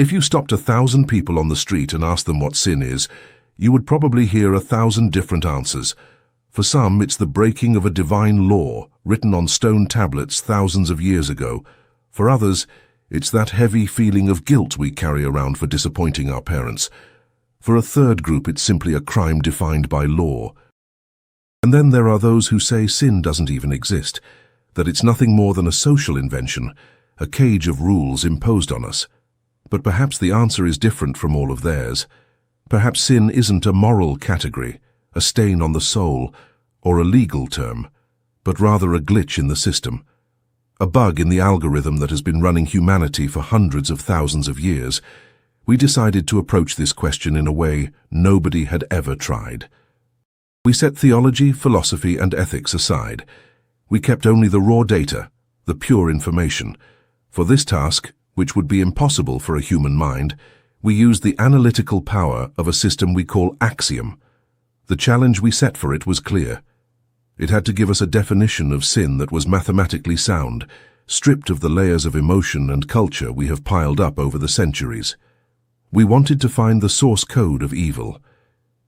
If you stopped 1,000 people on the street and asked them what sin is, you would probably hear 1,000 different answers. For some, it's the breaking of a divine law written on stone tablets thousands of years ago. For others, it's that heavy feeling of guilt we carry around for disappointing our parents. For a third group, it's simply a crime defined by law. And then there are those who say sin doesn't even exist, that it's nothing more than a social invention, a cage of rules imposed on us. But perhaps the answer is different from all of theirs. Perhaps sin isn't a moral category, a stain on the soul, or a legal term, but rather a glitch in the system, a bug in the algorithm that has been running humanity for hundreds of thousands of years. We decided to approach this question in a way nobody had ever tried. We set theology, philosophy, and ethics aside. We kept only the raw data, the pure information. For this task, which would be impossible for a human mind, we used the analytical power of a system we call axiom. The challenge we set for it was clear. It had to give us a definition of sin that was mathematically sound, stripped of the layers of emotion and culture we have piled up over the centuries. We wanted to find the source code of evil.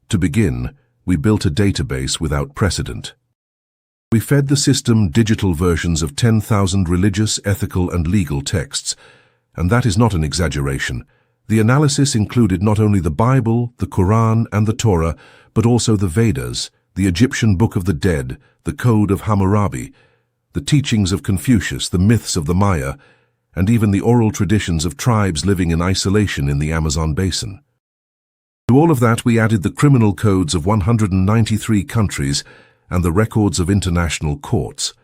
To begin, we built a database without precedent. We fed the system digital versions of 10,000 religious, ethical, and legal texts. And that is not an exaggeration. The analysis included not only the Bible, the Quran, and the Torah, but also the Vedas, the Egyptian Book of the Dead, the Code of Hammurabi, the teachings of Confucius, the myths of the Maya, and even the oral traditions of tribes living in isolation in the Amazon basin. To all of that, we added the criminal codes of 193 countries and the records of international courts.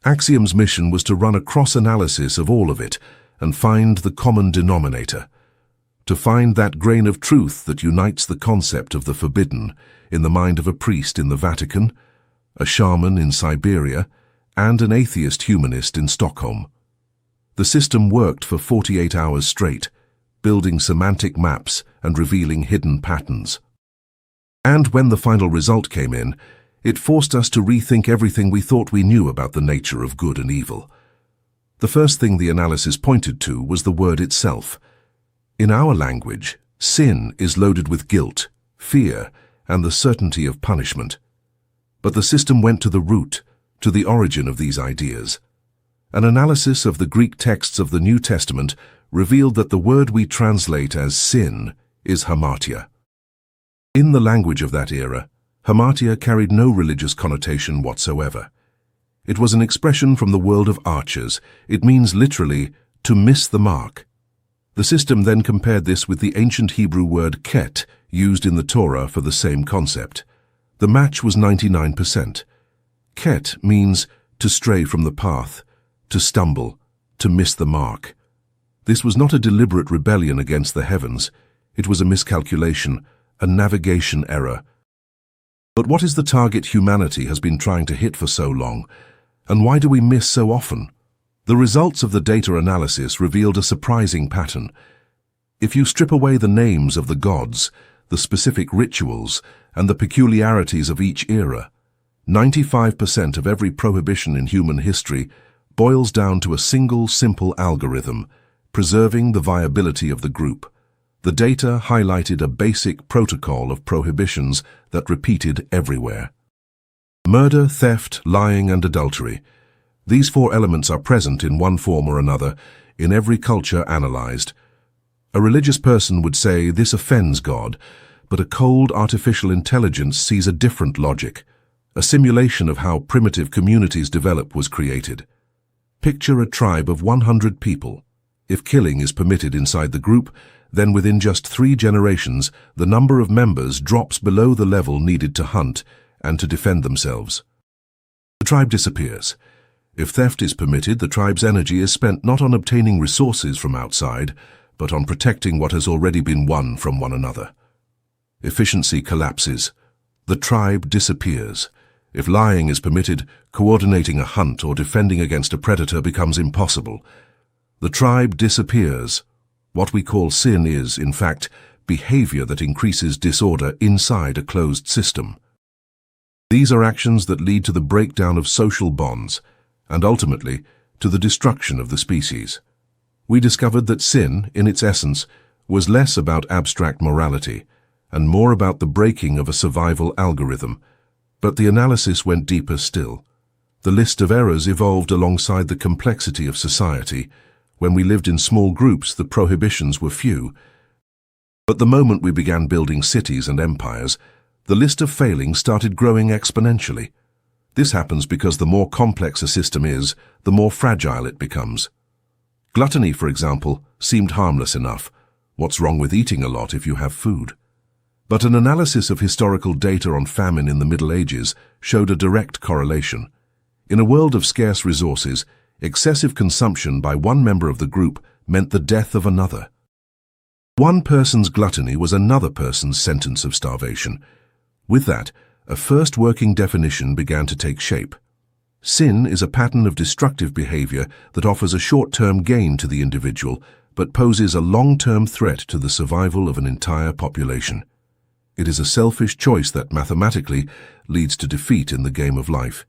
Axiom's mission was to run a cross-analysis of all of it and find the common denominator, to find that grain of truth that unites the concept of the forbidden in the mind of a priest in the Vatican, a shaman in Siberia, and an atheist humanist in Stockholm. The system worked for 48 hours straight, building semantic maps and revealing hidden patterns. And when the final result came in, it forced us to rethink everything we thought we knew about the nature of good and evil. The first thing the analysis pointed to was the word itself. In our language, sin is loaded with guilt, fear, and the certainty of punishment. But the system went to the root, to the origin of these ideas. An analysis of the Greek texts of the New Testament revealed that the word we translate as sin is hamartia. In the language of that era, hamartia carried no religious connotation whatsoever. It was an expression from the world of archers. It means literally, to miss the mark. The system then compared this with the ancient Hebrew word ket, used in the Torah for the same concept. The match was 99%. Ket means to stray from the path, to stumble, to miss the mark. This was not a deliberate rebellion against the heavens. It was a miscalculation, a navigation error. But what is the target humanity has been trying to hit for so long? And why do we miss so often? The results of the data analysis revealed a surprising pattern. If you strip away the names of the gods, the specific rituals, and the peculiarities of each era, 95% of every prohibition in human history boils down to a single simple algorithm, preserving the viability of the group. The data highlighted a basic protocol of prohibitions that repeated everywhere. Murder, theft, lying, and adultery. These four elements are present in one form or another in every culture analyzed. A religious person would say this offends God, but a cold artificial intelligence sees a different logic. A simulation of how primitive communities develop was created. Picture a tribe of 100 people. If killing is permitted inside the group, then within just 3 generations, the number of members drops below the level needed to hunt and to defend themselves. The tribe disappears. If theft is permitted, the tribe's energy is spent not on obtaining resources from outside, but on protecting what has already been won from one another. Efficiency collapses. The tribe disappears. If lying is permitted, coordinating a hunt or defending against a predator becomes impossible. The tribe disappears. What we call sin is, in fact, behavior that increases disorder inside a closed system. These are actions that lead to the breakdown of social bonds and ultimately to the destruction of the species. We discovered that sin, in its essence, was less about abstract morality and more about the breaking of a survival algorithm. But the analysis went deeper still. The list of errors evolved alongside the complexity of society. When we lived in small groups, the prohibitions were few. But the moment we began building cities and empires, the list of failings started growing exponentially. This happens because the more complex a system is, the more fragile it becomes. Gluttony, for example, seemed harmless enough. What's wrong with eating a lot if you have food? But an analysis of historical data on famine in the Middle Ages showed a direct correlation. In a world of scarce resources, excessive consumption by one member of the group meant the death of another. One person's gluttony was another person's sentence of starvation. With that, a first working definition began to take shape. Sin is a pattern of destructive behavior that offers a short-term gain to the individual, but poses a long-term threat to the survival of an entire population. It is a selfish choice that mathematically leads to defeat in the game of life.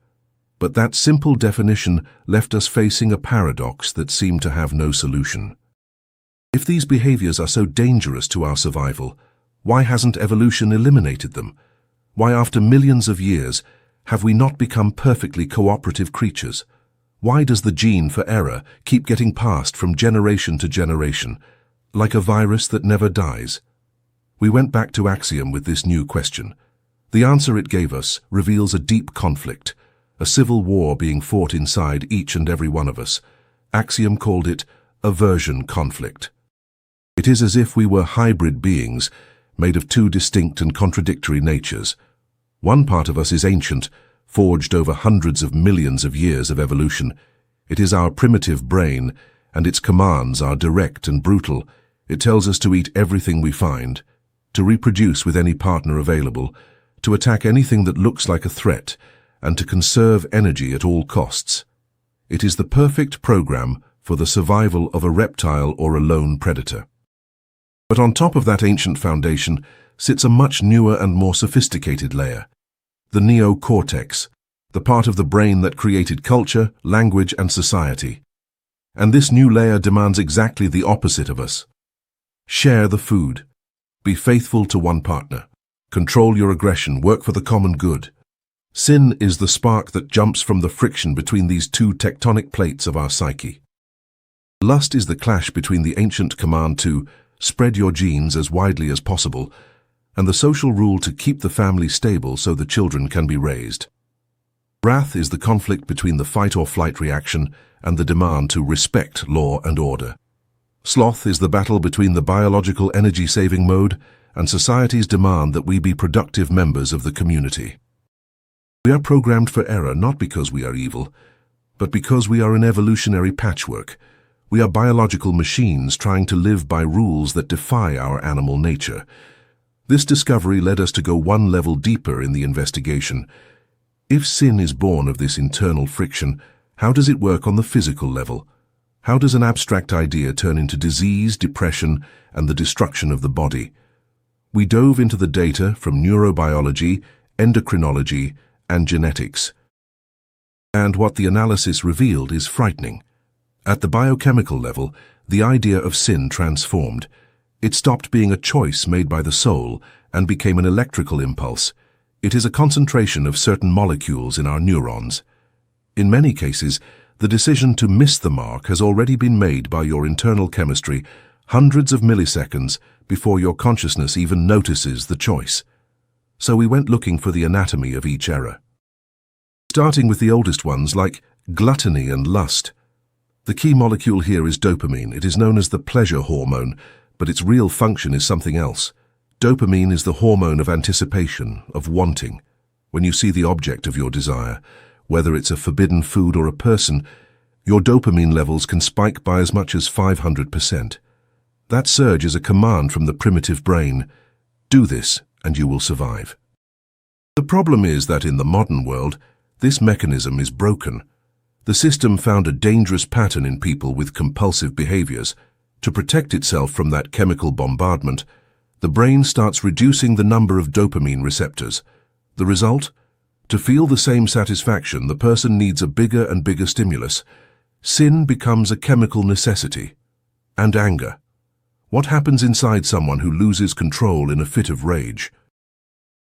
But that simple definition left us facing a paradox that seemed to have no solution. If these behaviors are so dangerous to our survival, why hasn't evolution eliminated them? Why, after millions of years, have we not become perfectly cooperative creatures? Why does the gene for error keep getting passed from generation to generation, like a virus that never dies? We went back to Axiom with this new question. The answer it gave us reveals a deep conflict, a civil war being fought inside each and every one of us. Axiom called it aversion conflict. It is as if we were hybrid beings, made of two distinct and contradictory natures. One part of us is ancient, forged over hundreds of millions of years of evolution. It is our primitive brain, and its commands are direct and brutal. It tells us to eat everything we find, to reproduce with any partner available, to attack anything that looks like a threat, and to conserve energy at all costs. It is the perfect program for the survival of a reptile or a lone predator. But on top of that ancient foundation sits a much newer and more sophisticated layer, the neocortex, the part of the brain that created culture, language, and society. And this new layer demands exactly the opposite of us. Share the food. Be faithful to one partner. Control your aggression. Work for the common good. Sin is the spark that jumps from the friction between these two tectonic plates of our psyche. Lust is the clash between the ancient command to spread your genes as widely as possible and the social rule to keep the family stable so the children can be raised. Wrath is the conflict between the fight-or-flight reaction and the demand to respect law and order. Sloth is the battle between the biological energy-saving mode and society's demand that we be productive members of the community. We are programmed for error not because we are evil, but because we are an evolutionary patchwork. We are biological machines trying to live by rules that defy our animal nature. This discovery led us to go one level deeper in the investigation. If sin is born of this internal friction, how does it work on the physical level? How does an abstract idea turn into disease, depression, and the destruction of the body? We dove into the data from neurobiology, endocrinology, and genetics. And what the analysis revealed is frightening. At the biochemical level, the idea of sin transformed. It stopped being a choice made by the soul and became an electrical impulse. It is a concentration of certain molecules in our neurons. In many cases, the decision to miss the mark has already been made by your internal chemistry hundreds of milliseconds before your consciousness even notices the choice. So we went looking for the anatomy of each error. Starting with the oldest ones like gluttony and lust. The key molecule here is dopamine. It is known as the pleasure hormone, but its real function is something else. Dopamine is the hormone of anticipation, of wanting. When you see the object of your desire, whether it's a forbidden food or a person, your dopamine levels can spike by as much as 500%. That surge is a command from the primitive brain. Do this, and you will survive. The problem is that in the modern world, this mechanism is broken. The system found a dangerous pattern in people with compulsive behaviors. To protect itself from that chemical bombardment, the brain starts reducing the number of dopamine receptors. The result? To feel the same satisfaction, the person needs a bigger and bigger stimulus. Sin becomes a chemical necessity. and anger. What happens inside someone who loses control in a fit of rage?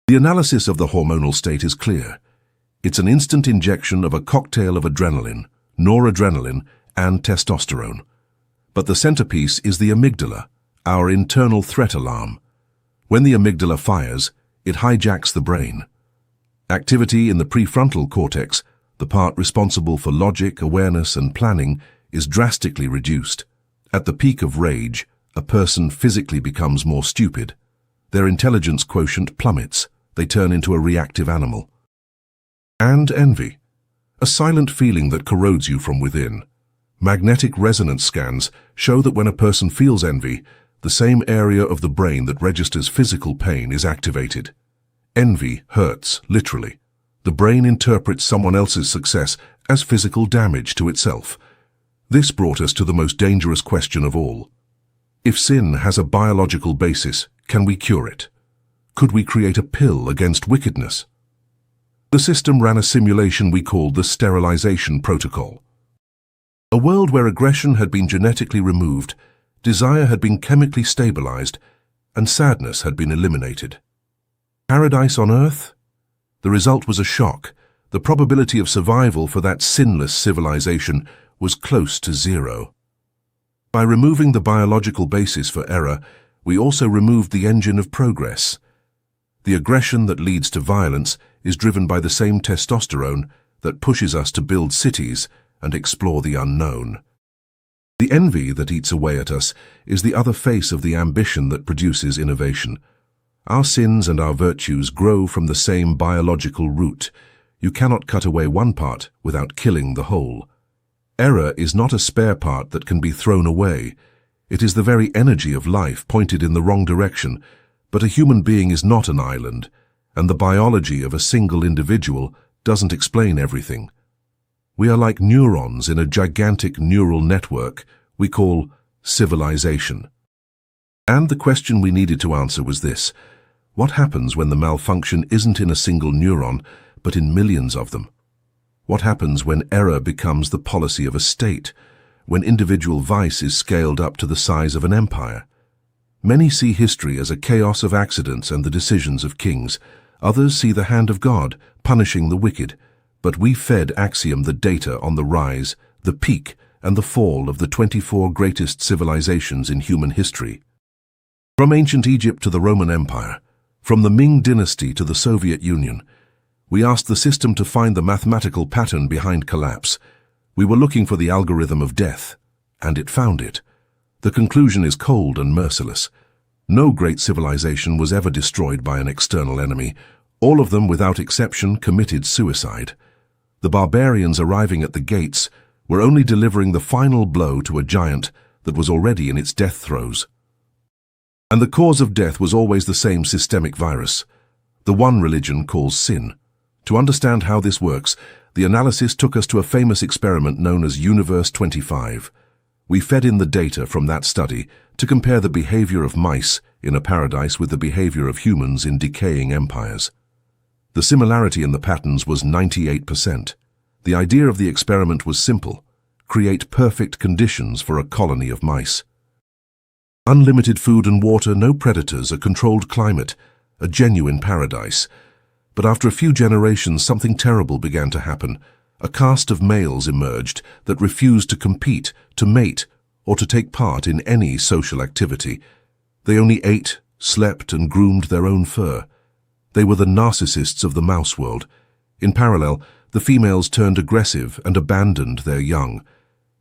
The analysis of the hormonal state is clear. It's an instant injection of a cocktail of adrenaline, noradrenaline, and testosterone. But the centerpiece is the amygdala, our internal threat alarm. When the amygdala fires, it hijacks the brain. Activity in the prefrontal cortex, the part responsible for logic, awareness, and planning, is drastically reduced. At the peak of rage, a person physically becomes more stupid. Their intelligence quotient plummets. They turn into a reactive animal. And envy, a silent feeling that corrodes you from within. Magnetic resonance scans show that when a person feels envy, the same area of the brain that registers physical pain is activated. Envy hurts, literally. The brain interprets someone else's success as physical damage to itself. This brought us to the most dangerous question of all. If sin has a biological basis, can we cure it? Could we create a pill against wickedness? The system ran a simulation we called the sterilization protocol. A world where aggression had been genetically removed, desire had been chemically stabilized, and sadness had been eliminated. Paradise on Earth? The result was a shock. The probability of survival for that sinless civilization was close to zero. By removing the biological basis for error, we also removed the engine of progress. The aggression that leads to violence is driven by the same testosterone that pushes us to build cities and explore the unknown. The envy that eats away at us is the other face of the ambition that produces innovation. Our sins and our virtues grow from the same biological root. You cannot cut away one part without killing the whole. Error is not a spare part that can be thrown away. It is the very energy of life pointed in the wrong direction. But a human being is not an island, and the biology of a single individual doesn't explain everything. We are like neurons in a gigantic neural network we call civilization. And the question we needed to answer was this: what happens when the malfunction isn't in a single neuron, but in millions of them? What happens when error becomes the policy of a state, when individual vice is scaled up to the size of an empire? Many see history as a chaos of accidents and the decisions of kings. Others see the hand of God punishing the wicked. But we fed Axiom the data on the rise, the peak, and the fall of the 24 greatest civilizations in human history. From ancient Egypt to the Roman Empire, from the Ming dynasty to the Soviet Union, we asked the system to find the mathematical pattern behind collapse. We were looking for the algorithm of death, and it found it. The conclusion is cold and merciless. No great civilization was ever destroyed by an external enemy. All of them, without exception, committed suicide. The barbarians arriving at the gates were only delivering the final blow to a giant that was already in its death throes. And the cause of death was always the same systemic virus. The one religion calls sin. To understand how this works, the analysis took us to a famous experiment known as Universe 25. We fed in the data from that study to compare the behavior of mice in a paradise with the behavior of humans in decaying empires. The similarity in the patterns was 98%. The idea of the experiment was simple: create perfect conditions for a colony of mice. Unlimited food and water, no predators, a controlled climate, a genuine paradise. But after a few generations, something terrible began to happen. A caste of males emerged that refused to compete, to mate, or to take part in any social activity. They only ate, slept, and groomed their own fur. They were the narcissists of the mouse world. In parallel, the females turned aggressive and abandoned their young.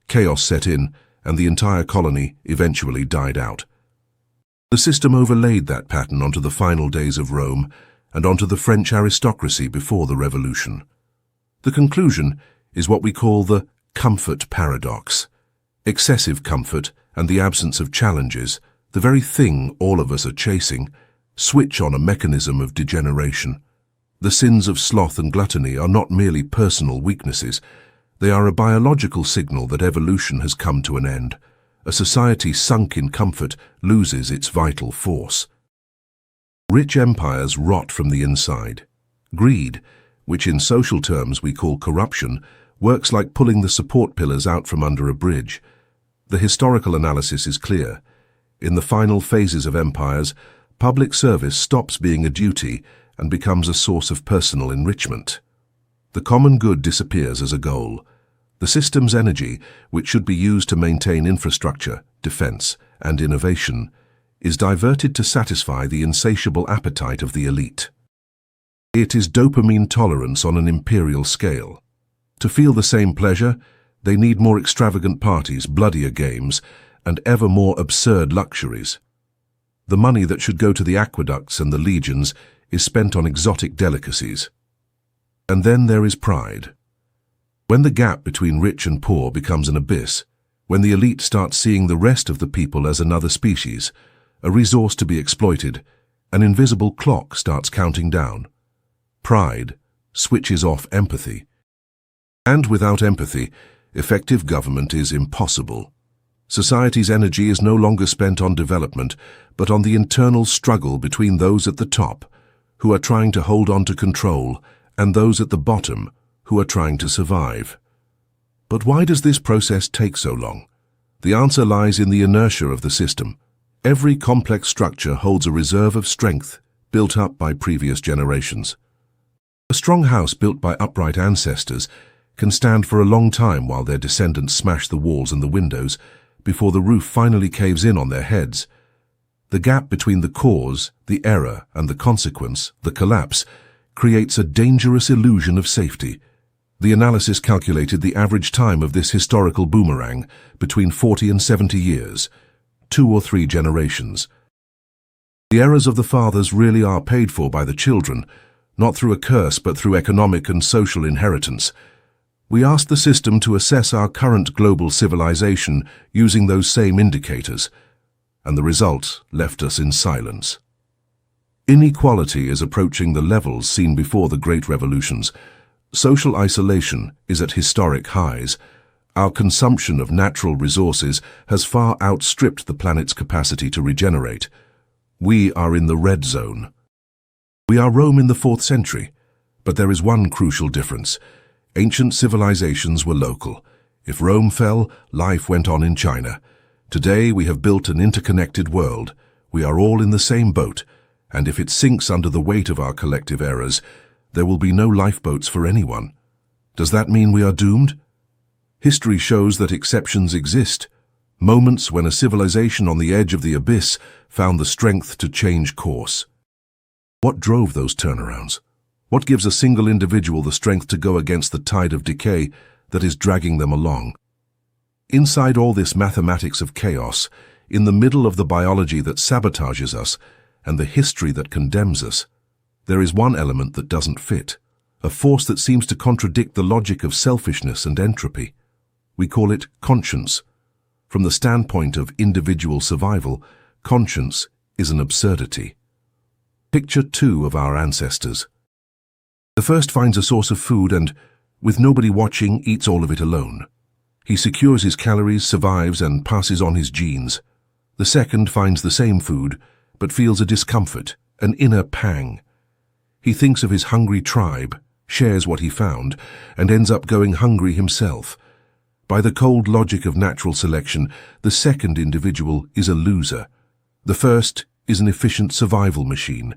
Chaos set in, and the entire colony eventually died out. The system overlaid that pattern onto the final days of Rome and onto the French aristocracy before the Revolution. The conclusion is what we call the comfort paradox. Excessive comfort and the absence of challenges, the very thing all of us are chasing, switch on a mechanism of degeneration. The sins of sloth and gluttony are not merely personal weaknesses. They are a biological signal that evolution has come to an end. A society sunk in comfort loses its vital force. Rich empires rot from the inside. Greed, which in social terms we call corruption, works like pulling the support pillars out from under a bridge. The historical analysis is clear. In the final phases of empires, public service stops being a duty and becomes a source of personal enrichment. The common good disappears as a goal. The system's energy, which should be used to maintain infrastructure, defense, and innovation, is diverted to satisfy the insatiable appetite of the elite. It is dopamine tolerance on an imperial scale. To feel the same pleasure, they need more extravagant parties, bloodier games, and ever more absurd luxuries. The money that should go to the aqueducts and the legions is spent on exotic delicacies. And then there is pride. When the gap between rich and poor becomes an abyss, when the elite starts seeing the rest of the people as another species, a resource to be exploited, an invisible clock starts counting down. Pride switches off empathy. And without empathy, effective government is impossible. Society's energy is no longer spent on development, but on the internal struggle between those at the top, who are trying to hold on to control, and those at the bottom, who are trying to survive. But why does this process take so long? The answer lies in the inertia of the system. Every complex structure holds a reserve of strength built up by previous generations. A strong house built by upright ancestors can stand for a long time while their descendants smash the walls and the windows before the roof finally caves in on their heads. The gap between the cause, the error, and the consequence, the collapse, creates a dangerous illusion of safety. The analysis calculated the average time of this historical boomerang between 40 and 70 years, 2 or 3 generations. The errors of the fathers really are paid for by the children, not through a curse but through economic and social inheritance. We asked the system to assess our current global civilization using those same indicators, and the result left us in silence. Inequality is approaching the levels seen before the Great Revolutions. Social isolation is at historic highs. Our consumption of natural resources has far outstripped the planet's capacity to regenerate. We are in the red zone. We are Rome in the 4th century, but there is one crucial difference. Ancient civilizations were local. If Rome fell, life went on in China. Today we have built an interconnected world. We are all in the same boat, and if it sinks under the weight of our collective errors, there will be no lifeboats for anyone. Does that mean we are doomed? History shows that exceptions exist. Moments when a civilization on the edge of the abyss found the strength to change course. What drove those turnarounds? What gives a single individual the strength to go against the tide of decay that is dragging them along? Inside all this mathematics of chaos, in the middle of the biology that sabotages us and the history that condemns us, there is one element that doesn't fit, a force that seems to contradict the logic of selfishness and entropy. We call it conscience. From the standpoint of individual survival, conscience is an absurdity. Picture 2 of our ancestors. The first finds a source of food and, with nobody watching, eats all of it alone. He secures his calories, survives, and passes on his genes. The second finds the same food, but feels a discomfort, an inner pang. He thinks of his hungry tribe, shares what he found, and ends up going hungry himself. By the cold logic of natural selection, the second individual is a loser. The first is an efficient survival machine.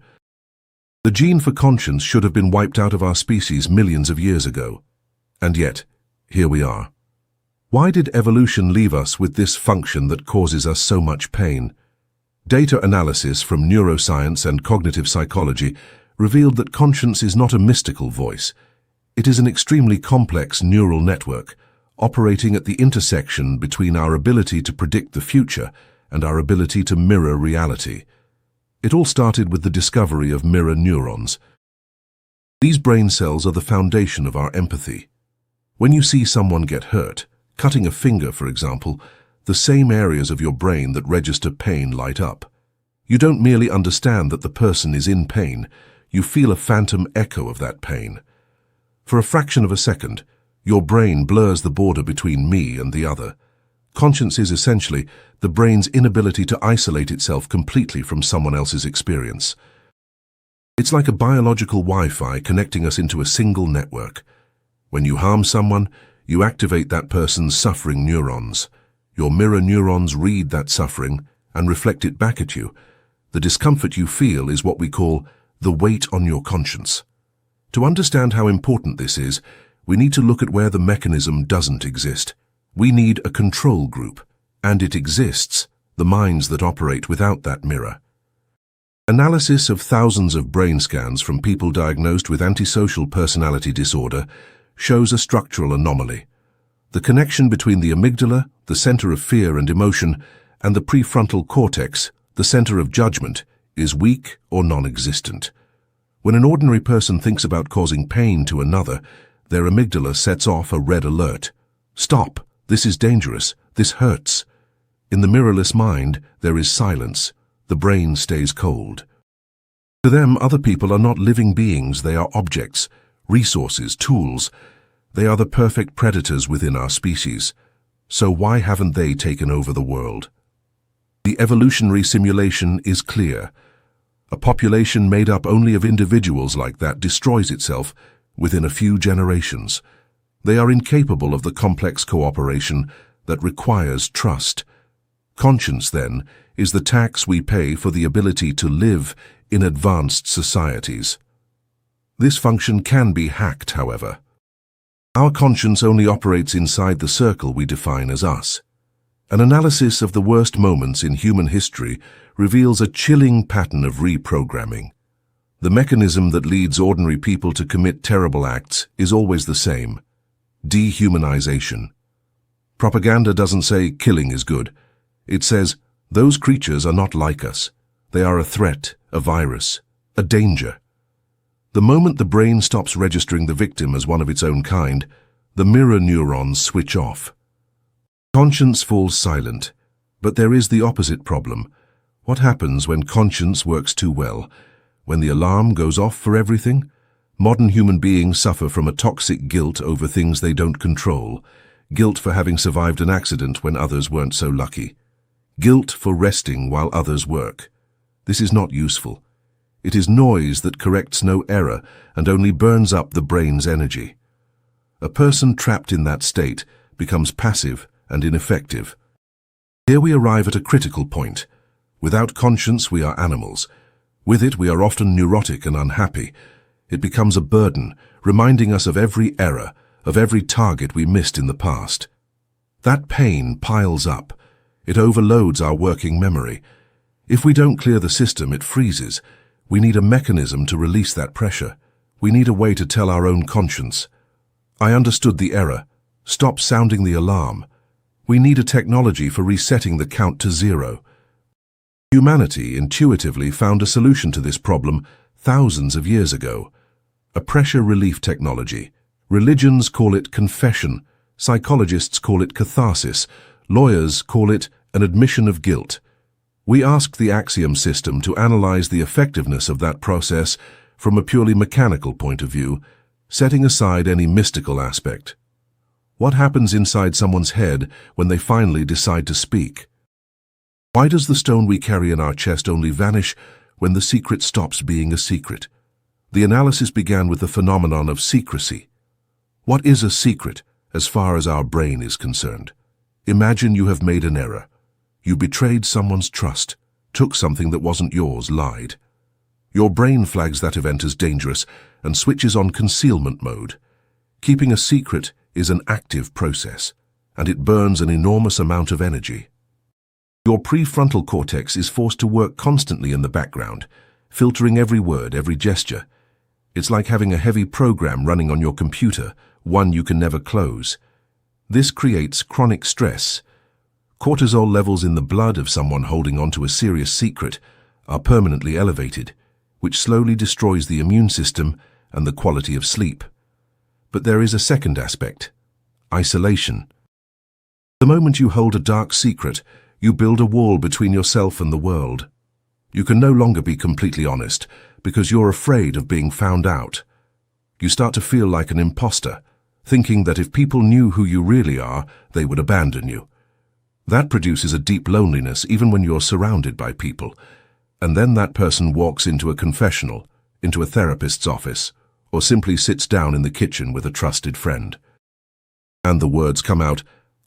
The gene for conscience should have been wiped out of our species millions of years ago. And yet, here we are. Why did evolution leave us with this function that causes us so much pain? Data analysis from neuroscience and cognitive psychology revealed that conscience is not a mystical voice. It is an extremely complex neural network, operating at the intersection between our ability to predict the future and our ability to mirror reality. It all started with the discovery of mirror neurons. These brain cells are the foundation of our empathy. When you see someone get hurt, cutting a finger, for example, the same areas of your brain that register pain light up. You don't merely understand that the person is in pain, you feel a phantom echo of that pain. For a fraction of a second, your brain blurs the border between me and the other. Conscience is essentially the brain's inability to isolate itself completely from someone else's experience. It's like a biological Wi-Fi connecting us into a single network. When you harm someone, you activate that person's suffering neurons. Your mirror neurons read that suffering and reflect it back at you. The discomfort you feel is what we call the weight on your conscience. To understand how important this is, we need to look at where the mechanism doesn't exist. We need a control group, and it exists, the minds that operate without that mirror. Analysis of thousands of brain scans from people diagnosed with antisocial personality disorder shows a structural anomaly. The connection between the amygdala, the center of fear and emotion, and the prefrontal cortex, the center of judgment, is weak or non-existent. When an ordinary person thinks about causing pain to another, their amygdala sets off a red alert. Stop! This is dangerous. This hurts. In the mirrorless mind, there is silence. The brain stays cold. To them, other people are not living beings. They are objects, resources, tools. They are the perfect predators within our species. So why haven't they taken over the world? The evolutionary simulation is clear. A population made up only of individuals like that destroys itself within a few generations. They are incapable of the complex cooperation that requires trust. Conscience, then, is the tax we pay for the ability to live in advanced societies. This function can be hacked, however. Our conscience only operates inside the circle we define as us. An analysis of the worst moments in human history reveals a chilling pattern of reprogramming. The mechanism that leads ordinary people to commit terrible acts is always the same: dehumanization. Propaganda doesn't say killing is good. It says those creatures are not like us. They are a threat, a virus, a danger. The moment the brain stops registering the victim as one of its own kind, the mirror neurons switch off. Conscience falls silent, but there is the opposite problem. What happens when conscience works too well? When the alarm goes off for everything? Modern human beings suffer from a toxic guilt over things they don't control. Guilt for having survived an accident when others weren't so lucky. Guilt for resting while others work. This is not useful. It is noise that corrects no error and only burns up the brain's energy. A person trapped in that state becomes passive and ineffective. Here we arrive at a critical point. Without conscience, we are animals. With it, we are often neurotic and unhappy. It becomes a burden, reminding us of every error, of every target we missed in the past. That pain piles up. It overloads our working memory. If we don't clear the system, it freezes. We need a mechanism to release that pressure. We need a way to tell our own conscience, I understood the error. Stop sounding the alarm. We need a technology for resetting the count to zero. Humanity intuitively found a solution to this problem thousands of years ago. A pressure relief technology. Religions call it confession. Psychologists call it catharsis. Lawyers call it an admission of guilt. We asked the Axiom system to analyze the effectiveness of that process from a purely mechanical point of view, setting aside any mystical aspect. What happens inside someone's head when they finally decide to speak? Why does the stone we carry in our chest only vanish when the secret stops being a secret? The analysis began with the phenomenon of secrecy. What is a secret as far as our brain is concerned? Imagine you have made an error. You betrayed someone's trust, took something that wasn't yours, lied. Your brain flags that event as dangerous and switches on concealment mode. Keeping a secret is an active process, and it burns an enormous amount of energy. Your prefrontal cortex is forced to work constantly in the background, filtering every word, every gesture. It's like having a heavy program running on your computer, one you can never close. This creates chronic stress. Cortisol levels in the blood of someone holding on to a serious secret are permanently elevated, which slowly destroys the immune system and the quality of sleep. But there is a second aspect: isolation. The moment you hold a dark secret, you build a wall between yourself and the world. You can no longer be completely honest because you're afraid of being found out. You start to feel like an imposter, thinking that if people knew who you really are, they would abandon you. That produces a deep loneliness even when you're surrounded by people. And then that person walks into a confessional, into a therapist's office, or simply sits down in the kitchen with a trusted friend. And the words come out,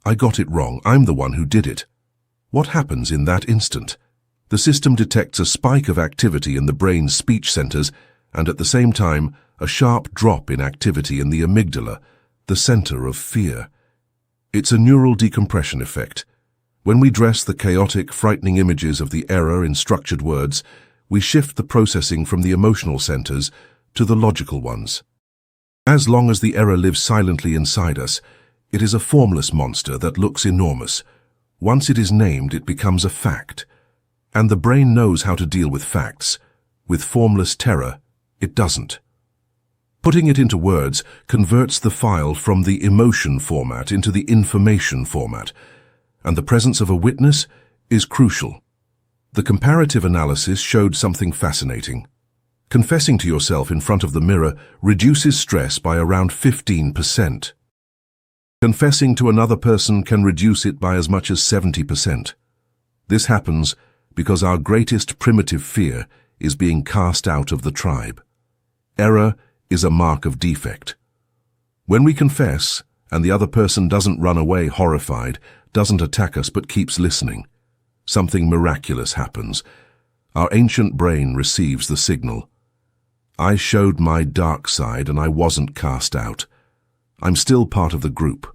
I got it wrong, I'm the one who did it. What happens in that instant? The system detects a spike of activity in the brain's speech centers and at the same time a sharp drop in activity in the amygdala, the center of fear. It's a neural decompression effect. When we dress the chaotic, frightening images of the error in structured words, we shift the processing from the emotional centers to the logical ones. As long as the error lives silently inside us, it is a formless monster that looks enormous. Once it is named, it becomes a fact. And the brain knows how to deal with facts. With formless terror, it doesn't. Putting it into words converts the file from the emotion format into the information format, and the presence of a witness is crucial. The comparative analysis showed something fascinating. Confessing to yourself in front of the mirror reduces stress by around 15%. Confessing to another person can reduce it by as much as 70%. This happens because our greatest primitive fear is being cast out of the tribe. Error is a mark of defect. When we confess, and the other person doesn't run away horrified, doesn't attack us but keeps listening, something miraculous happens. Our ancient brain receives the signal. I showed my dark side and I wasn't cast out. I'm still part of the group.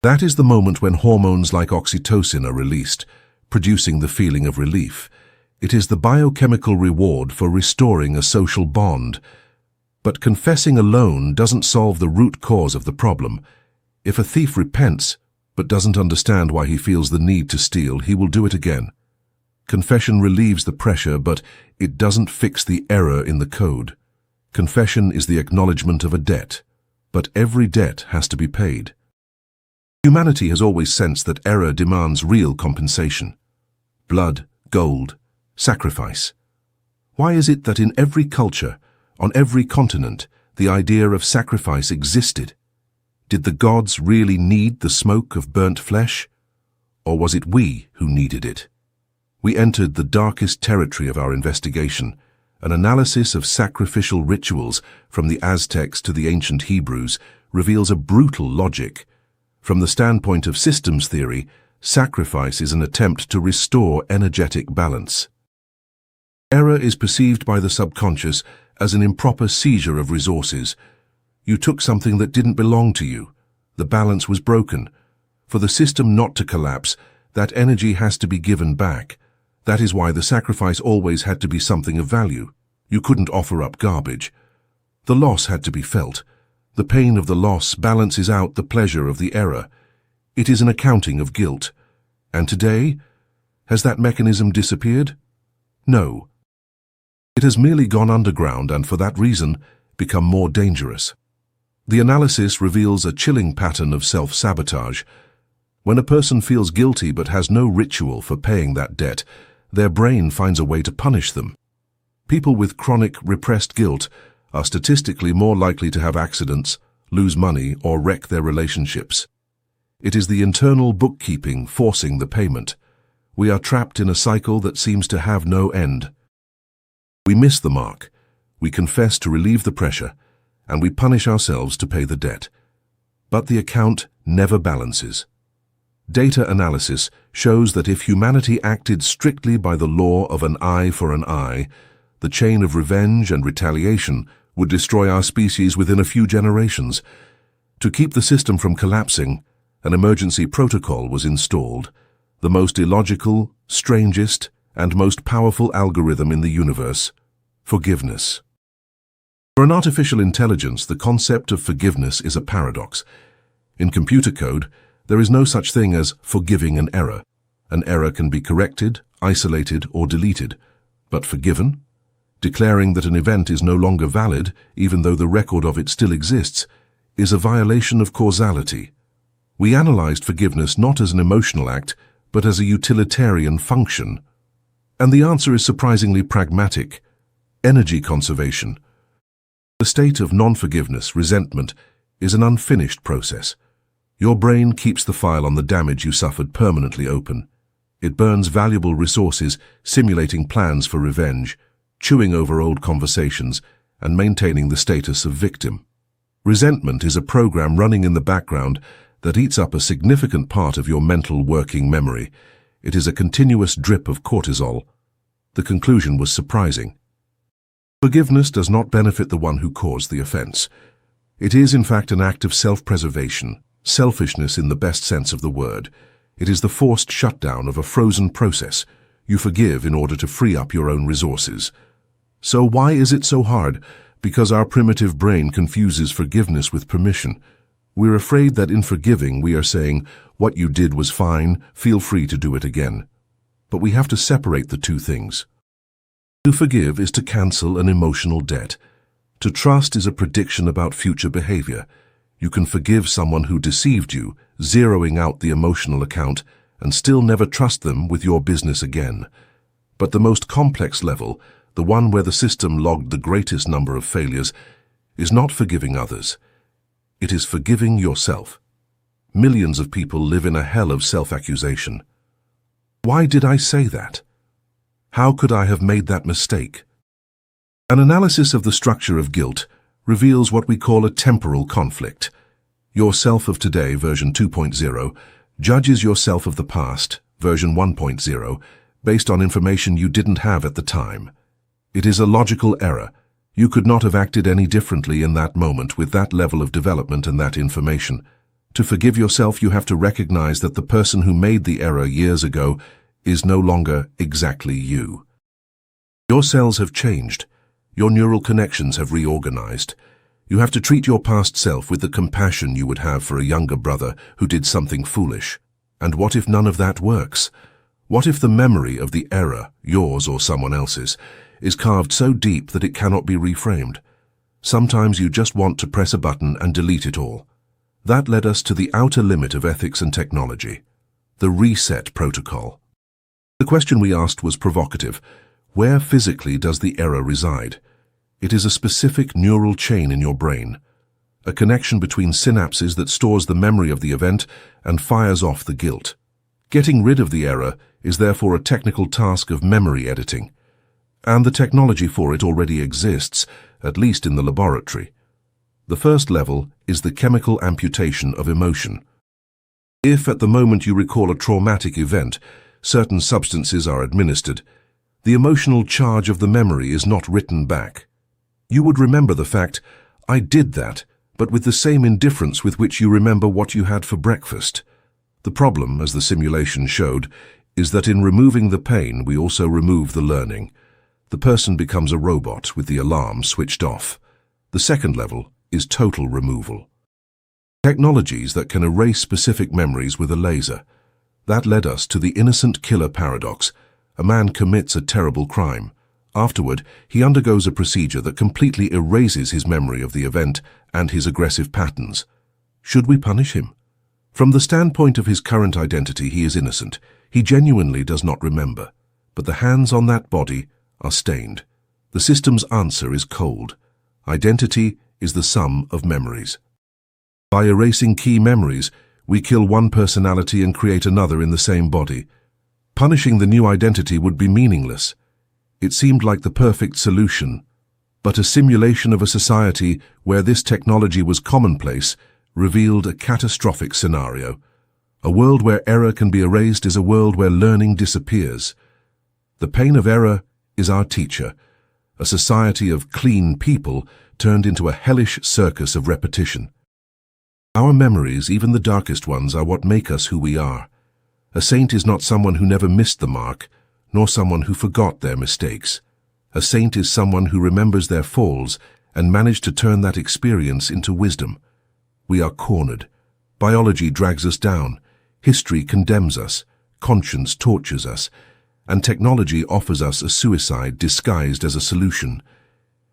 That is the moment when hormones like oxytocin are released, producing the feeling of relief. It is the biochemical reward for restoring a social bond. But confessing alone doesn't solve the root cause of the problem. If a thief repents, but doesn't understand why he feels the need to steal, he will do it again. Confession relieves the pressure, but it doesn't fix the error in the code. Confession is the acknowledgement of a debt, but every debt has to be paid. Humanity has always sensed that error demands real compensation. Blood, gold, sacrifice. Why is it that in every culture, on every continent, the idea of sacrifice existed? Did the gods really need the smoke of burnt flesh? Or was it we who needed it? We entered the darkest territory of our investigation. An analysis of sacrificial rituals from the Aztecs to the ancient Hebrews reveals a brutal logic. From the standpoint of systems theory, sacrifice is an attempt to restore energetic balance. Error is perceived by the subconscious as an improper seizure of resources. You took something that didn't belong to you. The balance was broken. For the system not to collapse, that energy has to be given back. That is why the sacrifice always had to be something of value. You couldn't offer up garbage. The loss had to be felt. The pain of the loss balances out the pleasure of the error. It is an accounting of guilt. And today, has that mechanism disappeared? No. It has merely gone underground and for that reason become more dangerous. The analysis reveals a chilling pattern of self-sabotage. When a person feels guilty but has no ritual for paying that debt, their brain finds a way to punish them. People with chronic repressed guilt are statistically more likely to have accidents, lose money, or wreck their relationships. It is the internal bookkeeping forcing the payment. We are trapped in a cycle that seems to have no end. We miss the mark. We confess to relieve the pressure, and we punish ourselves to pay the debt. But the account never balances. Data analysis shows that if humanity acted strictly by the law of an eye for an eye, the chain of revenge and retaliation would destroy our species within a few generations. To keep the system from collapsing, an emergency protocol was installed, the most illogical, strangest, and most powerful algorithm in the universe: forgiveness. For an artificial intelligence, the concept of forgiveness is a paradox. In computer code, there is no such thing as forgiving an error. An error can be corrected, isolated, or deleted. But forgiven? Declaring that an event is no longer valid, even though the record of it still exists, is a violation of causality. We analyzed forgiveness not as an emotional act, but as a utilitarian function. And the answer is surprisingly pragmatic: energy conservation. The state of non-forgiveness, resentment, is an unfinished process. Your brain keeps the file on the damage you suffered permanently open. It burns valuable resources, simulating plans for revenge, chewing over old conversations, and maintaining the status of victim. Resentment is a program running in the background that eats up a significant part of your mental working memory. It is a continuous drip of cortisol. The conclusion was surprising. Forgiveness does not benefit the one who caused the offense. It is, in fact, an act of self-preservation, selfishness in the best sense of the word. It is the forced shutdown of a frozen process. You forgive in order to free up your own resources. So why is it so hard? Because our primitive brain confuses forgiveness with permission. We're afraid that in forgiving we are saying, what you did was fine, feel free to do it again. But we have to separate the two things. To forgive is to cancel an emotional debt. To trust is a prediction about future behavior. You can forgive someone who deceived you, zeroing out the emotional account, and still never trust them with your business again. But the most complex level, the one where the system logged the greatest number of failures, is not forgiving others. It is forgiving yourself. Millions of people live in a hell of self-accusation. Why did I say that? How could I have made that mistake? An analysis of the structure of guilt reveals what we call a temporal conflict. Your self of today, version 2.0, judges your self of the past, version 1.0, based on information you didn't have at the time. It is a logical error. You could not have acted any differently in that moment with that level of development and that information. To forgive yourself, you have to recognize that the person who made the error years ago is no longer exactly you. Your cells have changed. Your neural connections have reorganized. You have to treat your past self with the compassion you would have for a younger brother who did something foolish. And what if none of that works? What if the memory of the error, yours or someone else's, is carved so deep that it cannot be reframed? Sometimes you just want to press a button and delete it all. That led us to the outer limit of ethics and technology, the reset protocol. The question we asked was provocative. Where physically does the error reside? It is a specific neural chain in your brain, a connection between synapses that stores the memory of the event and fires off the guilt. Getting rid of the error is therefore a technical task of memory editing, and the technology for it already exists, at least in the laboratory. The first level is the chemical amputation of emotion. If at the moment you recall a traumatic event, certain substances are administered, the emotional charge of the memory is not written back. You would remember the fact, I did that, but with the same indifference with which you remember what you had for breakfast. The problem, as the simulation showed, is that in removing the pain, we also remove the learning. The person becomes a robot with the alarm switched off. The second level is total removal. Technologies that can erase specific memories with a laser. That led us to the innocent killer paradox. A man commits a terrible crime. Afterward, he undergoes a procedure that completely erases his memory of the event and his aggressive patterns. Should we punish him? From the standpoint of his current identity, he is innocent. He genuinely does not remember. But the hands on that body are stained. The system's answer is cold. Identity is the sum of memories. By erasing key memories, we kill one personality and create another in the same body. Punishing the new identity would be meaningless. It seemed like the perfect solution, but a simulation of a society where this technology was commonplace revealed a catastrophic scenario. A world where error can be erased is a world where learning disappears. The pain of error is our teacher. A society of clean people turned into a hellish circus of repetition. Our memories, even the darkest ones, are what make us who we are. A saint is not someone who never missed the mark, nor someone who forgot their mistakes. A saint is someone who remembers their falls and managed to turn that experience into wisdom. We are cornered. Biology drags us down. History condemns us. Conscience tortures us. And technology offers us a suicide disguised as a solution.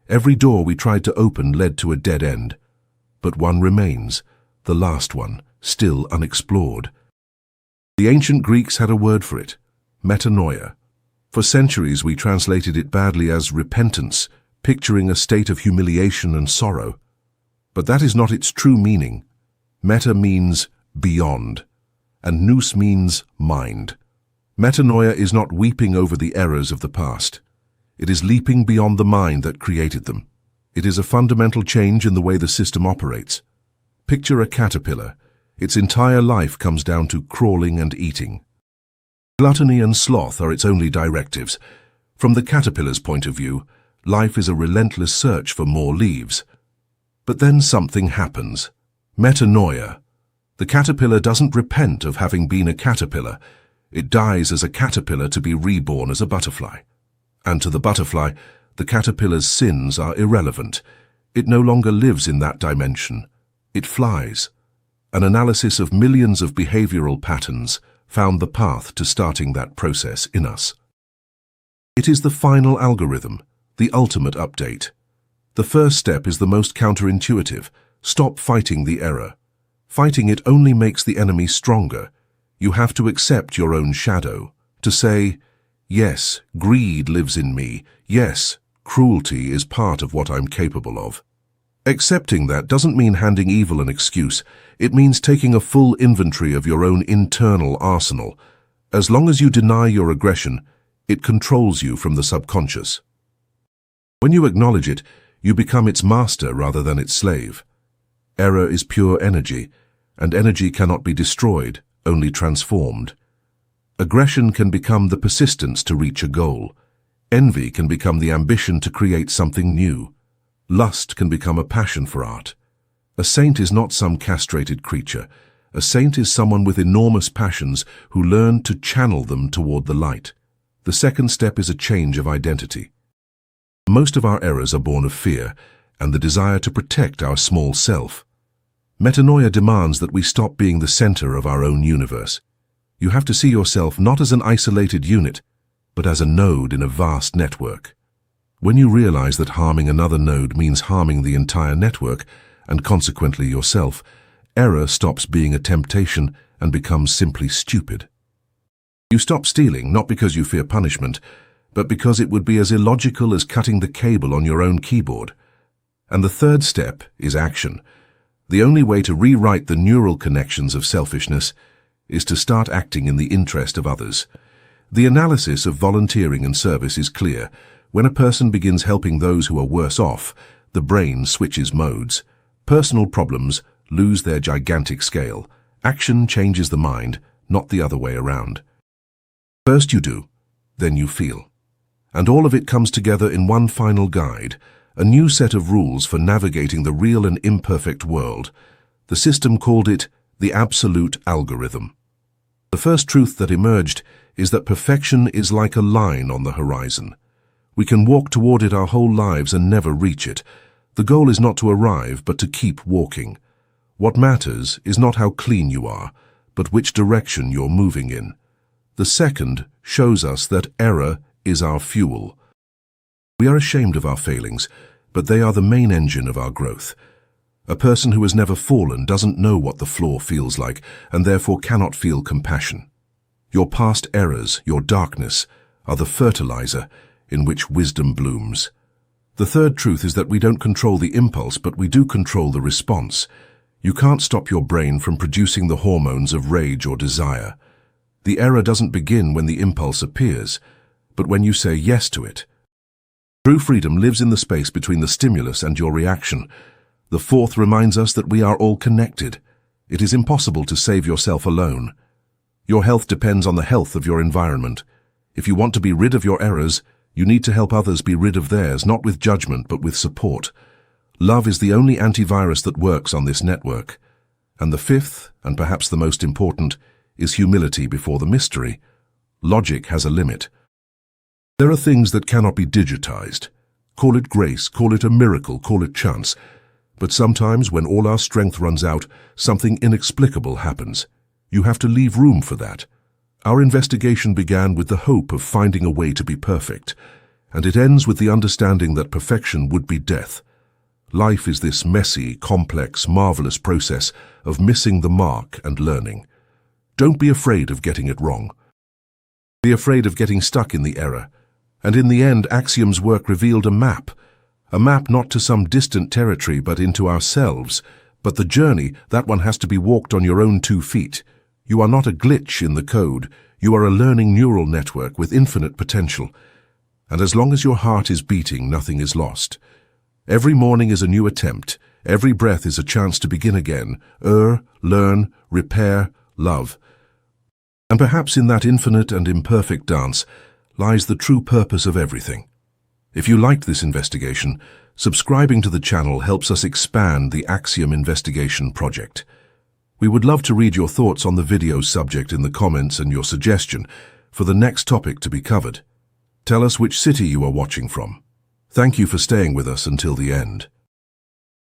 Every door we tried to open led to a dead end. But one remains, the last one, still unexplored. The ancient Greeks had a word for it, metanoia. For centuries we translated it badly as repentance, picturing a state of humiliation and sorrow. But that is not its true meaning. Meta means beyond, and nous means mind. Metanoia is not weeping over the errors of the past. It is leaping beyond the mind that created them. It is a fundamental change in the way the system operates. Picture a caterpillar. Its entire life comes down to crawling and eating. Gluttony and sloth are its only directives. From the caterpillar's point of view, life is a relentless search for more leaves. But then something happens. Metanoia. The caterpillar doesn't repent of having been a caterpillar. It dies as a caterpillar to be reborn as a butterfly. And to the butterfly, the caterpillar's sins are irrelevant. It no longer lives in that dimension. It flies. An analysis of millions of behavioral patterns found the path to starting that process in us. It is the final algorithm, the ultimate update. The first step is the most counterintuitive. Stop fighting the error. Fighting it only makes the enemy stronger. You have to accept your own shadow, to say, yes, greed lives in me. Yes, cruelty is part of what I'm capable of. Accepting that doesn't mean handing evil an excuse. It means taking a full inventory of your own internal arsenal. As long as you deny your aggression, it controls you from the subconscious. When you acknowledge it, you become its master rather than its slave. Error is pure energy, and energy cannot be destroyed, only transformed. Aggression can become the persistence to reach a goal. Envy can become the ambition to create something new. Lust can become a passion for art. A saint is not some castrated creature. A saint is someone with enormous passions who learn to channel them toward the light. The second step is a change of identity. Most of our errors are born of fear and the desire to protect our small self. Metanoia demands that we stop being the center of our own universe. You have to see yourself not as an isolated unit, but as a node in a vast network. When you realize that harming another node means harming the entire network, and consequently yourself, error stops being a temptation and becomes simply stupid. You stop stealing not because you fear punishment, but because it would be as illogical as cutting the cable on your own keyboard. And the third step is action. The only way to rewrite the neural connections of selfishness is to start acting in the interest of others. The analysis of volunteering and service is clear. When a person begins helping those who are worse off, the brain switches modes. Personal problems lose their gigantic scale. Action changes the mind, not the other way around. First you do, then you feel. And all of it comes together in one final guide, a new set of rules for navigating the real and imperfect world. The system called it the absolute algorithm. The first truth that emerged is that perfection is like a line on the horizon. We can walk toward it our whole lives and never reach it. The goal is not to arrive, but to keep walking. What matters is not how clean you are, but which direction you're moving in. The second shows us that error is our fuel. We are ashamed of our failings, but they are the main engine of our growth. A person who has never fallen doesn't know what the floor feels like, and therefore cannot feel compassion. Your past errors, your darkness, are the fertilizer in which wisdom blooms. The third truth is that we don't control the impulse, but we do control the response. You can't stop your brain from producing the hormones of rage or desire. The error doesn't begin when the impulse appears, but when you say yes to it. True freedom lives in the space between the stimulus and your reaction. The fourth reminds us that we are all connected. It is impossible to save yourself alone. Your health depends on the health of your environment. If you want to be rid of your errors, you need to help others be rid of theirs, not with judgment, but with support. Love is the only antivirus that works on this network. And the fifth, and perhaps the most important, is humility before the mystery. Logic has a limit. There are things that cannot be digitized. Call it grace, call it a miracle, call it chance. But sometimes when all our strength runs out, something inexplicable happens. You have to leave room for that. Our investigation began with the hope of finding a way to be perfect, and it ends with the understanding that perfection would be death. Life is this messy, complex, marvelous process of missing the mark and learning. Don't be afraid of getting it wrong. Be afraid of getting stuck in the error. And in the end, Axiom's work revealed a map not to some distant territory but into ourselves. But the journey, that one has to be walked on your own 2 feet. You are not a glitch in the code. You are a learning neural network with infinite potential. And as long as your heart is beating, nothing is lost. Every morning is a new attempt. Every breath is a chance to begin again, learn, repair, love. And perhaps in that infinite and imperfect dance lies the true purpose of everything. If you liked this investigation, subscribing to the channel helps us expand the Axiom Investigation project. We would love to read your thoughts on the video's subject in the comments and your suggestion for the next topic to be covered. Tell us which city you are watching from. Thank you for staying with us until the end.